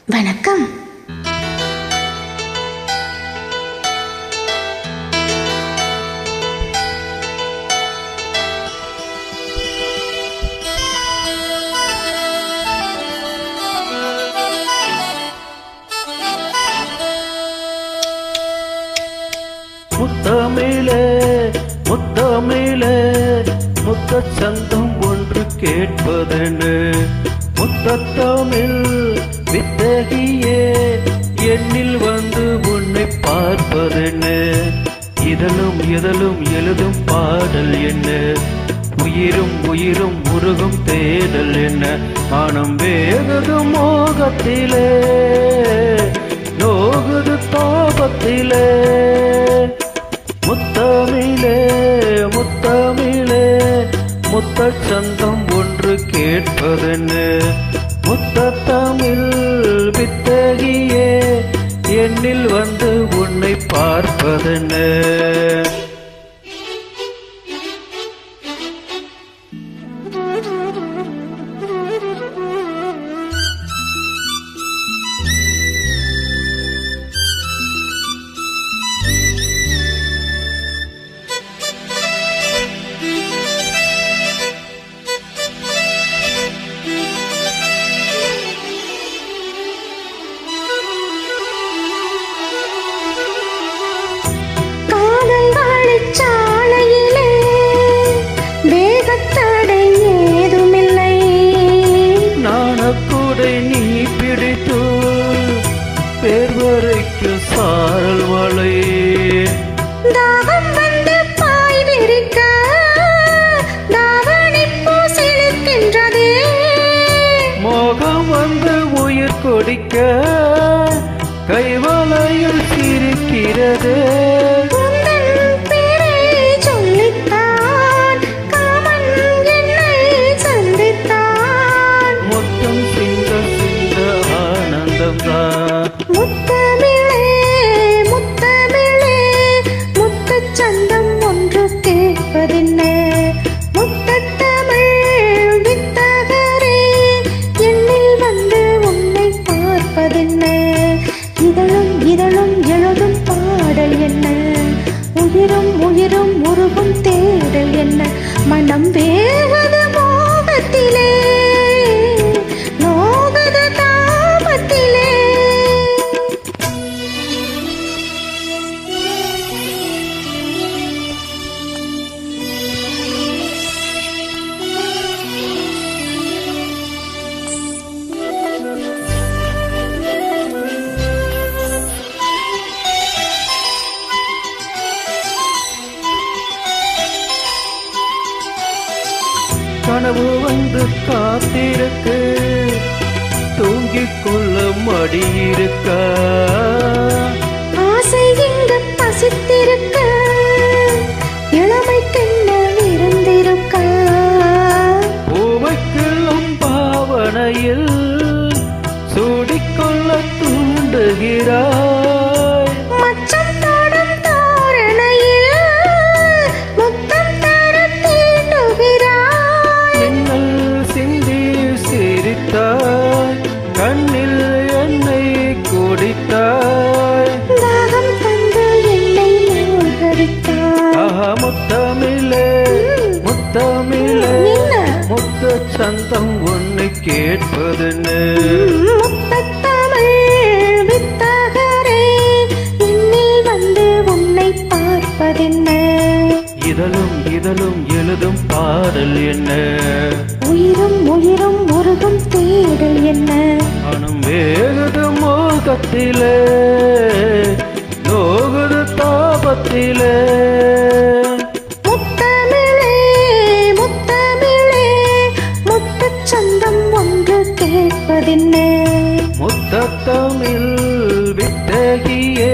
வணக்கம். முத்தமிழே முத்தமிழே முத்தச் சந்தம் ஒன்று கேட்பதென்னு, முத்தமிழ் வித்தகியே எண்ணில் வந்து உன்னை பார்ப்பதென்னு, இதழும் இதழும் எழுதும் பாடல் என்ன, உயிரும் உயிரும் உருகும் தேடல் என்ன, மனம் வேகுது மோகத்திலே நோகுது தாபத்திலே. முத்தமிழே முத்தமிழே முத்தச் சந்தம் ஒன்று கேட்பதென்னு, முத்தமிழ் வித்தகியே எண்ணில் வந்து உன்னை பார்ப்பதென்னு. நீ பிடித்து பேர்வரைக்கு சாரல் வளை தாகம் வந்து பாய் விரிக்க தாவணி பூசிருக்கின்றதே, மோகம் வந்து உயிர் கொடிக்க கைவளையில் சிரிக்கிறதே. முத்தமிழே முத்தமிழே முத்தச் சந்தம் ஒன்று கேட்பதென்ன, முத்தமிழ் வித்தகரே எண்ணில் வந்து உன்னை பார்ப்பதென்ன, இதழும் இதழும் எழுதும் பாடல் என்ன, உயிரும் உயிரும் உருகும் தேடல் என்ன, மனம் வேவது மோகத்திலே கனவு வந்து காத்திருக்கு, தூங்கிக் கொள்ள மடியிருக்க, ஆசை இங்கு பசித்திருக்க, இளமைக்கென்ன இருந்திருக்க, பூவைக்குள்ளும் பாவனையில் சூடிக்கொள்ள தூண்டுகிறாய், மச்சம் தாடும் தோரணையில் முத்தம் தர தீண்டுகிறாய், என்னல் சிந்தி சிரித்தாய், கண்ணில் என்னை குடித்தாய், தாகம் தந்து என்னை மூழ்கடித்தாய். ஆஹா முத்தமிழே முத்தமிழே முத்தச் சந்தம் உன்னை கேட்பதென்னு, முத்தமிழ் வித்தகரே எண்ணில் வந்து உன்னை பார்ப்பதென்ன, இதழும் இதழும் எழுதும் பாடல் என்ன, உயிரும் உயிரும் உருகும் தேடல் என்ன, மனம் வேகுது மோகத்திலே நோகுது தாபத்திலே. முத்தமிழே முத்தமிழே முத்தச் சந்தம் ஒன்று கேட்பதென்ன, முத்தமிழ் வித்தகியே